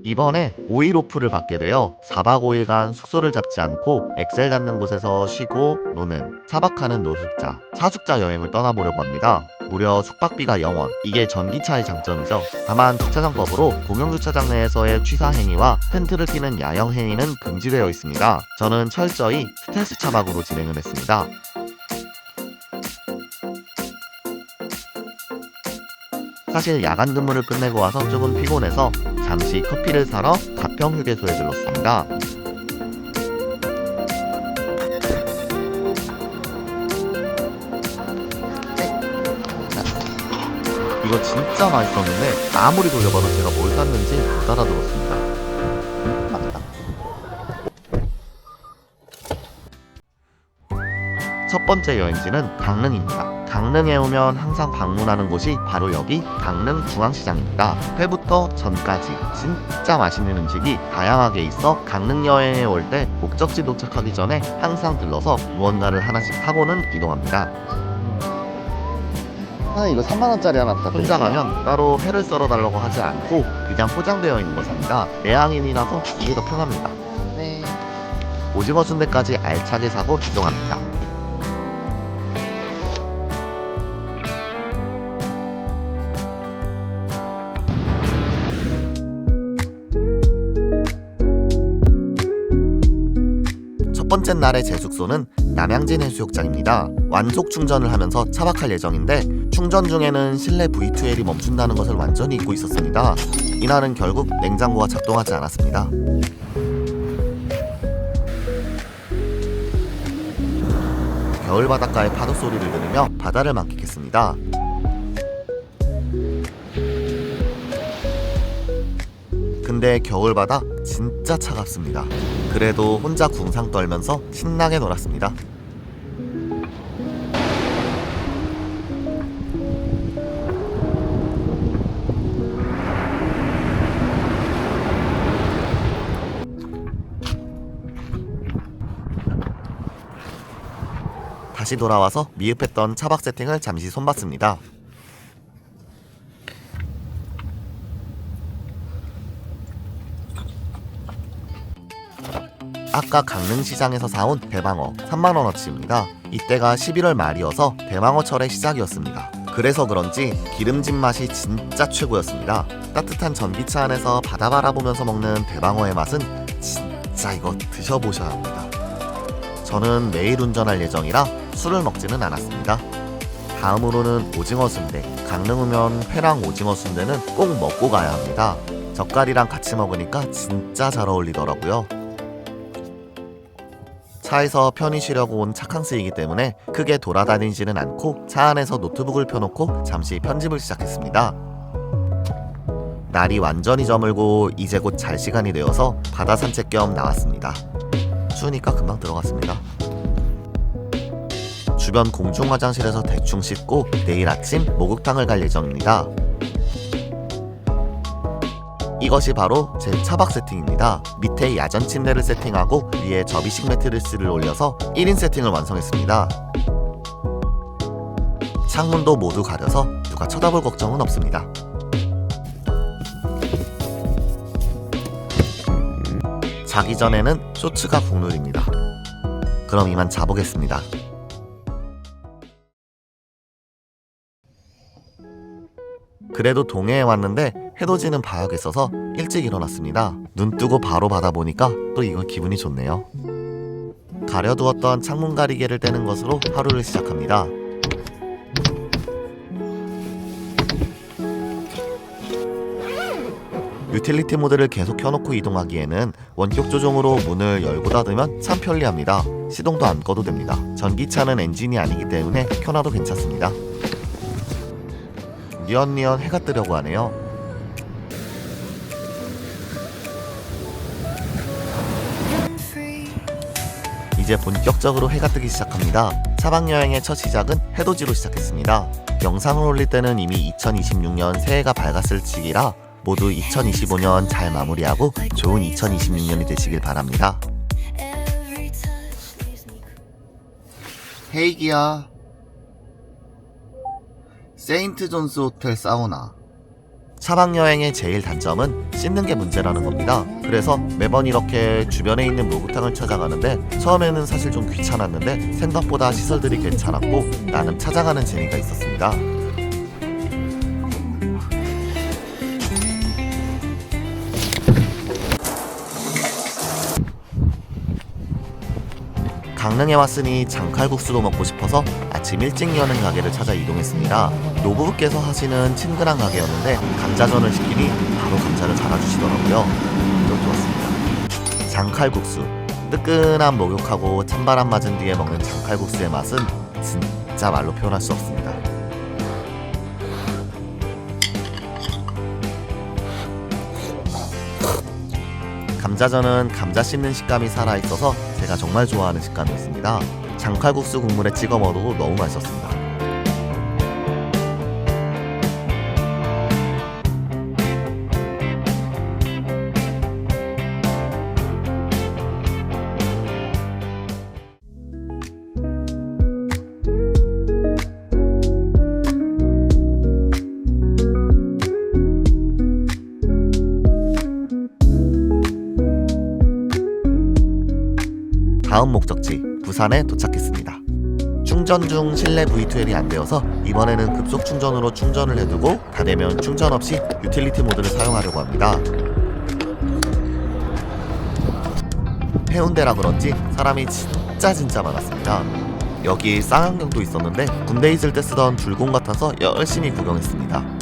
이번에 5일 오프를 받게 되어 4박 5일간 숙소를 잡지 않고 엑셀 닿는 곳에서 쉬고 노는 차박하는 노숙자, 사숙자 여행을 떠나보려고 합니다. 무려 숙박비가 0원. 이게 전기차의 장점이죠. 다만 주차장법으로 공영주차장 내에서의 취사 행위와 텐트를 피는 야영 행위는 금지되어 있습니다. 저는 철저히 스텔스 차박으로 진행을 했습니다. 사실 야간 근무를 끝내고 와서 조금 피곤해서 잠시 커피를 사러 가평 휴게소에 들렀습니다. 이거 진짜 맛있었는데 아무리 돌려봐도 제가 뭘 샀는지 못 알아들었습니다. 맞다. 첫 번째 여행지는 강릉입니다. 강릉에 오면 항상 방문하는 곳이 바로 여기 강릉 중앙시장입니다. 회부터 전까지 진짜 맛있는 음식이 다양하게 있어 강릉 여행에 올 때 목적지 도착하기 전에 항상 들러서 무언가를 하나씩 사고는 이동합니다. 이거 3만원짜리 하나 부탁드릴게요. 혼자 가면 따로 회를 썰어 달라고 하지 않고 그냥 포장되어 있는 거 삽니다. 내향인이라서 이게 더 편합니다. 네. 오징어 순대까지 알차게 사고 이동합니다. 첫 번째 날의 제 숙소는 남양진 해수욕장입니다. 완속 충전을 하면서 차박할 예정인데 충전 중에는 실내 V2L이 멈춘다는 것을 완전히 잊고 있었습니다. 이날은 결국 냉장고가 작동하지 않았습니다. 겨울 바닷가의 파도 소리를 들으며 바다를 만끽했습니다. 근데 겨울 바다 진짜 차갑습니다. 그래도 혼자 궁상 떨면서 신나게 놀았습니다. 다시 돌아와서 미흡했던 차박 세팅을 잠시 손봤습니다. 아까 강릉시장에서 사온 대방어 3만원어치입니다. 이때가 11월 말이어서 대방어철의 시작이었습니다. 그래서 그런지 기름진 맛이 진짜 최고였습니다. 따뜻한 전기차 안에서 바다 바라보면서 먹는 대방어의 맛은 진짜 이거 드셔보셔야 합니다. 저는 매일 운전할 예정이라 술을 먹지는 않았습니다. 다음으로는 오징어 순대. 강릉 오면 회랑 오징어 순대는 꼭 먹고 가야 합니다. 젓갈이랑 같이 먹으니까 진짜 잘 어울리더라고요. 차에서 편히 쉬려고 온 차캉스이기 때문에 크게 돌아다니지는 않고 차 안에서 노트북을 펴놓고 잠시 편집을 시작했습니다. 날이 완전히 저물고 이제 곧 잘 시간이 되어서 바다 산책 겸 나왔습니다. 추우니까 금방 들어갔습니다. 주변 공중 화장실에서 대충 씻고 내일 아침 목욕탕을 갈 예정입니다. 이것이 바로 제 차박 세팅입니다. 밑에 야전 침대를 세팅하고 위에 접이식 매트리스를 올려서 1인 세팅을 완성했습니다. 창문도 모두 가려서 누가 쳐다볼 걱정은 없습니다. 자기 전에는 쇼츠가 국룰입니다. 그럼 이만 자보겠습니다. 그래도 동해에 왔는데 해돋이는 봐야겠어서 일찍 일어났습니다. 눈 뜨고 바로 바다 보니까 또 이거 기분이 좋네요. 가려두었던 창문 가리개를 떼는 것으로 하루를 시작합니다. 유틸리티 모드를 계속 켜놓고 이동하기에는 원격 조종으로 문을 열고 닫으면 참 편리합니다. 시동도 안 꺼도 됩니다. 전기차는 엔진이 아니기 때문에 켜놔도 괜찮습니다. 뉘엿뉘엿 해가 뜨려고 하네요. 이제 본격적으로 해가 뜨기 시작합니다. 차박여행의 첫 시작은 해돋이로 시작했습니다. 영상을 올릴 때는 이미 2026년 새해가 밝았을 시기라 모두 2025년 잘 마무리하고 좋은 2026년이 되시길 바랍니다. 헤이기야, 세인트 존스 호텔 사우나. 차박 여행의 제일 단점은 씻는 게 문제라는 겁니다. 그래서 매번 이렇게 주변에 있는 목욕탕을 찾아가는데 처음에는 사실 좀 귀찮았는데 생각보다 시설들이 괜찮았고 나름 찾아가는 재미가 있었습니다. 강릉에 왔으니 장칼국수도 먹고 싶어서 아침 일찍 여는 가게를 찾아 이동했습니다. 노부부께서 하시는 친근한 가게였는데 감자전을 시키니 바로 감자를 잘라주시더라고요. 이것도 좋았습니다. 장칼국수, 뜨끈한 목욕하고 찬바람 맞은 뒤에 먹는 장칼국수의 맛은 진짜 말로 표현할 수 없습니다. 감자전은 감자 씹는 식감이 살아있어서 제가 정말 좋아하는 식감이었습니다. 장칼국수 국물에 찍어 먹어도 너무 맛있었습니다. 다음 목적지 부산에 도착했습니다. 충전 중 실내 V2L이 안 되어서 이번에는 급속 충전으로 충전을 해두고 다 되면 충전 없이 유틸리티 모드를 사용하려고 합니다. 해운대라 그런지 사람이 진짜 많았습니다. 여기 쌍안경도 있었는데 군대 있을 때 쓰던 불공 같아서 열심히 구경했습니다.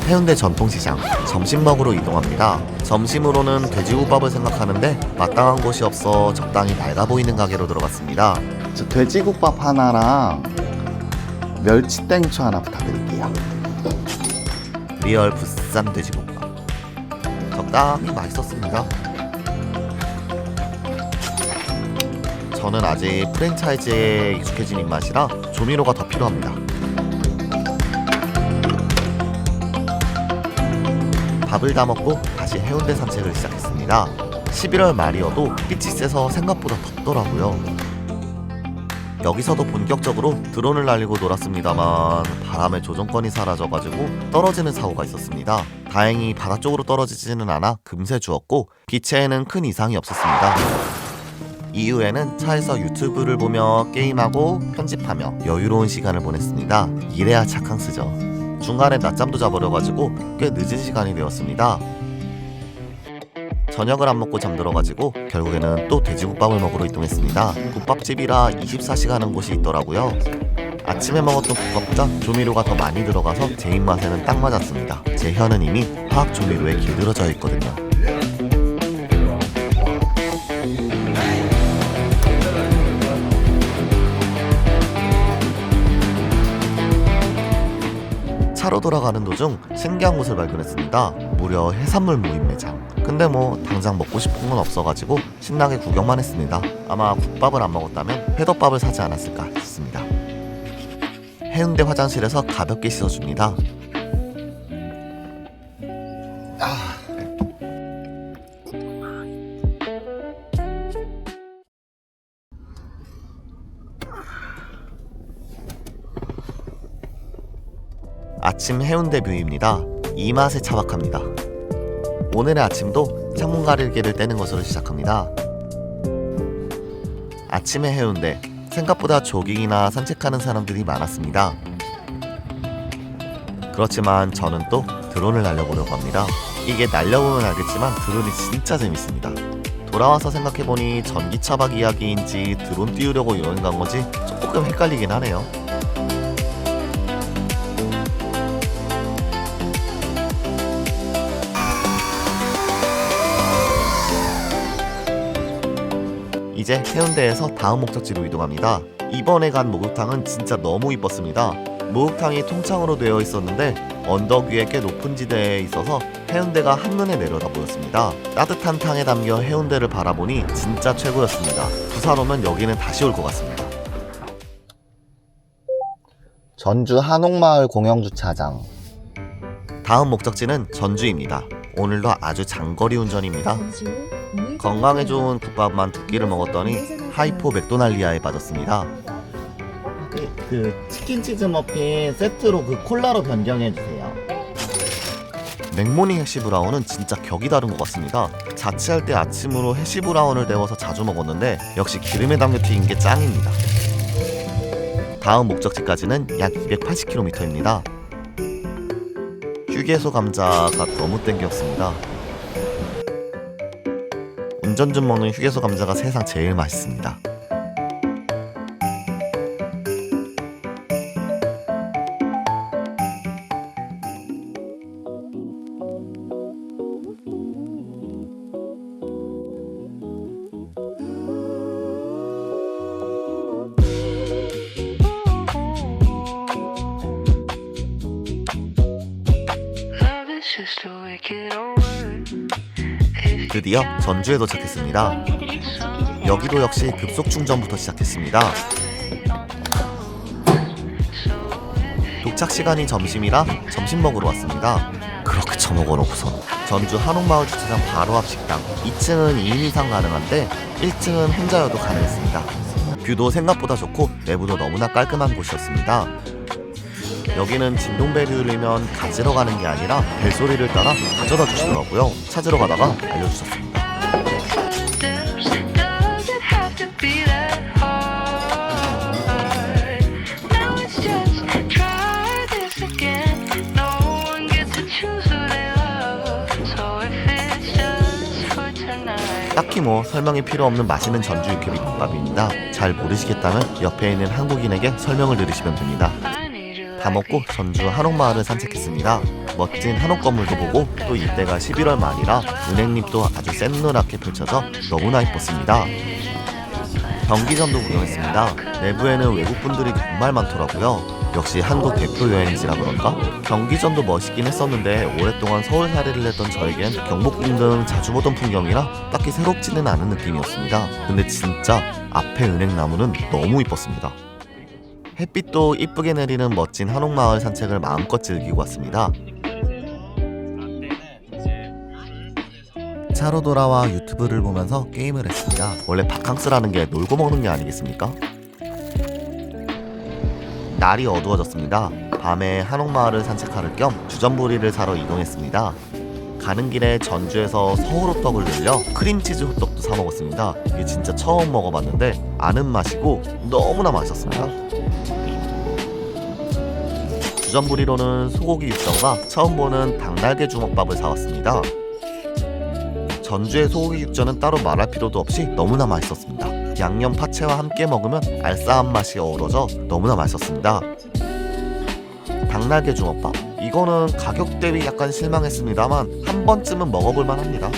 해운대 전통시장 점심 먹으러 이동합니다. 점심으로는 돼지국밥을 생각하는데 마땅한 곳이 없어 적당히 낡아 보이는 가게로 들어갔습니다. 저 돼지국밥 하나랑 멸치땡초 하나 부탁드릴게요. 리얼 부산 돼지국밥 적당히 맛있었습니다. 저는 아직 프랜차이즈에 익숙해진 입맛이라 조미료가 더 필요합니다. 밥을 다 먹고 다시 해운대 산책을 시작했습니다. 11월 말이어도 빛이 세서 생각보다 덥더라고요. 여기서도 본격적으로 드론을 날리고 놀았습니다만 바람에 조종권이 사라져가지고 떨어지는 사고가 있었습니다. 다행히 바다 쪽으로 떨어지지는 않아 금세 주웠고 기체에는 큰 이상이 없었습니다. 이후에는 차에서 유튜브를 보며 게임하고 편집하며 여유로운 시간을 보냈습니다. 이래야 착항스죠. 중간에 낮잠도 자버려가지고 꽤 늦은 시간이 되었습니다. 저녁을 안 먹고 잠들어가지고 결국에는 또 돼지국밥을 먹으러 이동했습니다. 국밥집이라 24시간 하는 곳이 있더라고요. 아침에 먹었던 국밥보다 조미료가 더 많이 들어가서 제 입맛에는 딱 맞았습니다. 제 혀는 이미 화학 조미료에 길들여져 있거든요. 차로 돌아가는 도중 신기한 곳을 발견했습니다. 무려 해산물 모임 매장. 근데 뭐 당장 먹고 싶은 건 없어가지고 신나게 구경만 했습니다. 아마 국밥을 안 먹었다면 회덮밥을 사지 않았을까 싶습니다. 해운대 화장실에서 가볍게 씻어줍니다. 아침 해운대 뷰입니다. 이 맛에 차박합니다. 오늘의 아침도 창문 가릴개를 떼는 것으로 시작합니다. 아침의 해운대, 생각보다 조깅이나 산책하는 사람들이 많았습니다. 그렇지만 저는 또 드론을 날려보려고 합니다. 이게 날려보면 알겠지만 드론이 진짜 재밌습니다. 돌아와서 생각해보니 전기 차박 이야기인지 드론 띄우려고 여행 간 건지 조금 헷갈리긴 하네요. 이제 해운대에서 다음 목적지로 이동합니다. 이번에 간 목욕탕은 진짜 너무 이뻤습니다. 목욕탕이 통창으로 되어 있었는데 언덕 위에 꽤 높은 지대에 있어서 해운대가 한눈에 내려다 보였습니다. 따뜻한 탕에 담겨 해운대를 바라보니 진짜 최고였습니다. 부산 오면 여기는 다시 올 것 같습니다. 전주 한옥마을 공영주차장. 다음 목적지는 전주입니다. 오늘도 아주 장거리 운전입니다. 건강에 좋은 국밥만 2끼를 먹었더니 하이포 맥도날리아에 빠졌습니다. 그 치킨 치즈 머핀 세트로 그 콜라로 변경해 주세요. 맥모닝 해시브라운은 진짜 격이 다른 것 같습니다. 자취할 때 아침으로 해시브라운을 데워서 자주 먹었는데 역시 기름에 담겨 튀긴 게 짱입니다. 다음 목적지까지는 약 280km입니다. 휴게소 감자가 너무 땡겼습니다. 운전 중 먹는 휴게소 감자가 세상 제일 맛있습니다. 드디어 전주에 도착했습니다. 여기도 역시 급속 충전부터 시작했습니다. 도착 시간이 점심이라 점심 먹으러 왔습니다. 그렇게 처먹어놓고선 전주 한옥마을 주차장 바로 앞 식당. 2층은 2인 이상 가능한데 1층은 혼자여도 가능했습니다. 뷰도 생각보다 좋고 내부도 너무나 깔끔한 곳이었습니다. 여기는 진동벨이 울리면 가지러 가는 게 아니라 벨소리를 따라 가져다 주시더라고요. 찾으러 가다가 알려주셨습니다. 딱히 뭐 설명이 필요 없는 맛있는 전주 육회비빔밥입니다. 잘 모르시겠다면 옆에 있는 한국인에게 설명을 들으시면 됩니다. 다 먹고 전주 한옥마을을 산책했습니다. 멋진 한옥 건물도 보고 또 이때가 11월 말이라 은행잎도 아주 샛노랗게 펼쳐져 너무나 예뻤습니다. 경기전도 구경했습니다. 내부에는 외국분들이 정말 많더라고요. 역시 한국 대표 여행지라 그런가? 경기전도 멋있긴 했었는데 오랫동안 서울살이를 했던 저에겐 경복궁 등 자주 보던 풍경이라 딱히 새롭지는 않은 느낌이었습니다. 근데 진짜 앞에 은행나무는 너무 이뻤습니다. 햇빛도 이쁘게 내리는 멋진 한옥마을 산책을 마음껏 즐기고 왔습니다. 차로 돌아와 유튜브를 보면서 게임을 했습니다. 원래 바캉스라는 게 놀고 먹는 게 아니겠습니까? 날이 어두워졌습니다. 밤에 한옥마을을 산책할 겸 주전부리를 사러 이동했습니다. 가는 길에 전주에서 서울호떡을 들려 크림치즈 호떡도 사 먹었습니다. 이게 진짜 처음 먹어봤는데 아는 맛이고 너무나 맛있었습니다. 주전부리로는 소고기 육전과 처음 보는 닭날개 주먹밥을 사왔습니다. 전주의 소고기 육전은 따로 말할 필요도 없이 너무나 맛있었습니다. 양념 파채와 함께 먹으면 알싸한 맛이 어우러져 너무나 맛있었습니다. 닭날개 주먹밥, 이거는 가격 대비 약간 실망했습니다만 한 번쯤은 먹어볼 만합니다.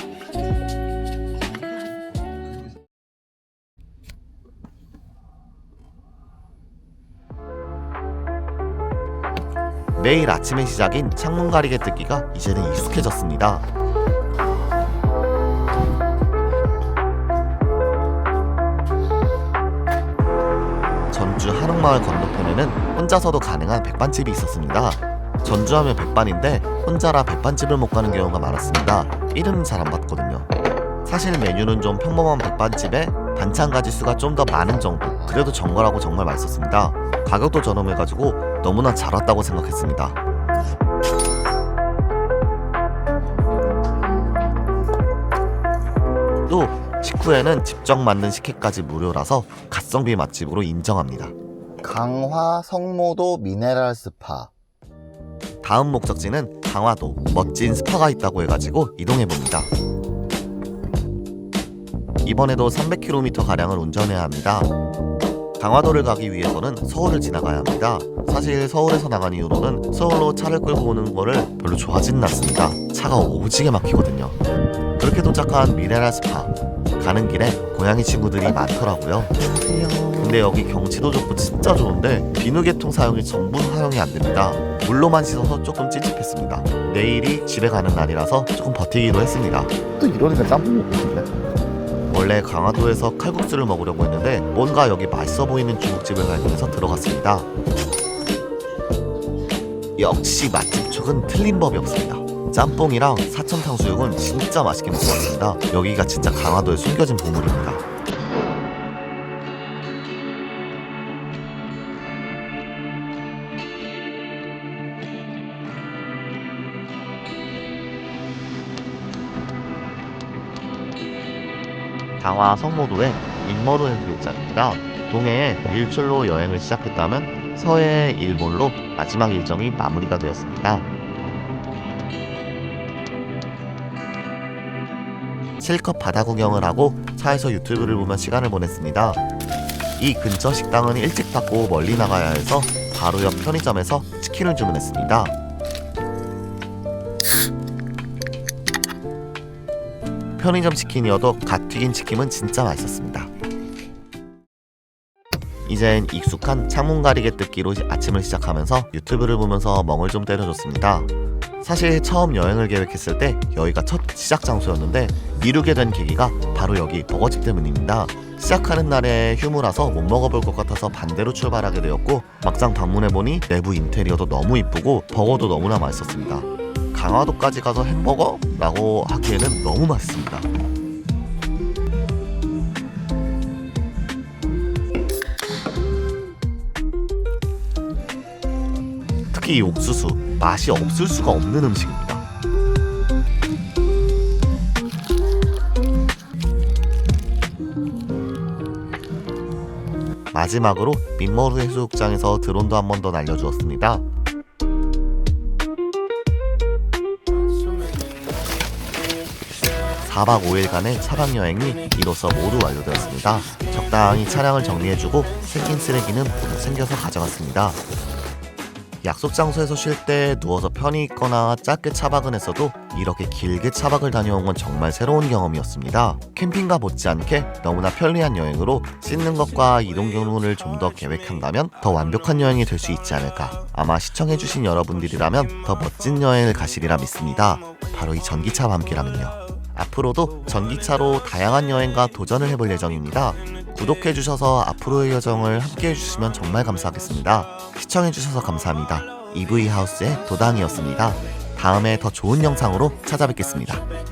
매일 아침의 시작인 창문 가리개 뜯기가 이제는 익숙해졌습니다. 전주 한옥마을 건너편에는 혼자서도 가능한 백반집이 있었습니다. 전주하면 백반인데 혼자라 백반집을 못 가는 경우가 많았습니다. 이름은 잘 안 봤거든요. 사실 메뉴는 좀 평범한 백반집에 반찬 가지수가 좀 더 많은 정도. 그래도 정갈하고 정말 맛있었습니다. 가격도 저렴해가지고 너무나 잘 왔다고 생각했습니다. 또 식후에는 직접 만든 식혜까지 무료라서 가성비 맛집으로 인정합니다. 강화 성모도 미네랄 스파. 다음 목적지는 강화도. 멋진 스파가 있다고 해가지고 이동해봅니다. 이번에도 300km가량을 운전해야 합니다. 강화도를 가기 위해서는 서울을 지나가야 합니다. 사실 서울에서 나간 이후로는 서울로 차를 끌고 오는 거를 별로 좋아하지는 않습니다. 차가 오지게 막히거든요. 그렇게 도착한 미네랄 스파. 가는 길에 고양이 친구들이 많더라고요. 근데 여기 경치도 좋고 진짜 좋은데 비누개통 사용이 전부 사용이 안 됩니다. 물로만 씻어서 조금 찝찝했습니다. 내일이 집에 가는 날이라서 조금 버티기로 했습니다. 또 이러니까 짬뽕 먹고 싶네. 원래 강화도에서 칼국수를 먹으려고 했는데 뭔가 여기 맛있어 보이는 중국집을 발견해서 들어갔습니다. 역시 맛집 촉은 틀린 법이 없습니다. 짬뽕이랑 사천 탕수육은 진짜 맛있게 먹고 왔습니다. 여기가 진짜 강화도에 숨겨진 보물입니다. 강화 성모도의 민머루 해수욕장입니다. 동해에 일출로 여행을 시작했다면 서해 일몰로 마지막 일정이 마무리가 되었습니다. 실컷 바다 구경을 하고 차에서 유튜브를 보며 시간을 보냈습니다. 이 근처 식당은 일찍 닫고 멀리 나가야 해서 바로 옆 편의점에서 치킨을 주문했습니다. 편의점 치킨이어도 갓 튀긴 치킨은 진짜 맛있었습니다. 이젠 익숙한 창문 가리개 뜯기로 아침을 시작하면서 유튜브를 보면서 멍을 좀 때려줬습니다. 사실 처음 여행을 계획했을 때 여기가 첫 시작 장소였는데 미루게 된 계기가 바로 여기 버거집 때문입니다. 시작하는 날에 휴무라서 못 먹어볼 것 같아서 반대로 출발하게 되었고 막상 방문해보니 내부 인테리어도 너무 이쁘고 버거도 너무나 맛있었습니다. 강화도까지 가서 햄버거? 라고 하기에는 너무 맛있습니다. 특히 이 옥수수 맛이 없을 수가 없는 음식입니다. 마지막으로 민머루 해수욕장에서 드론도 한 번 더 날려주었습니다. 4박 5일간의 차박 여행이 이로써 모두 완료되었습니다. 적당히 차량을 정리해주고 생긴 쓰레기는 모두 챙겨서 가져갔습니다. 약속 장소에서 쉴 때 누워서 편히 있거나 짧게 차박은 했어도 이렇게 길게 차박을 다녀온 건 정말 새로운 경험이었습니다. 캠핑과 못지않게 너무나 편리한 여행으로 씻는 것과 이동 경로를 좀 더 계획한다면 더 완벽한 여행이 될 수 있지 않을까. 아마 시청해주신 여러분들이라면 더 멋진 여행을 가시리라 믿습니다. 바로 이 전기차와 함께라면요. 앞으로도 전기차로 다양한 여행과 도전을 해볼 예정입니다. 구독해주셔서 앞으로의 여정을 함께 해주시면 정말 감사하겠습니다. 시청해주셔서 감사합니다. EV하우스의 도당이었습니다. 다음에 더 좋은 영상으로 찾아뵙겠습니다.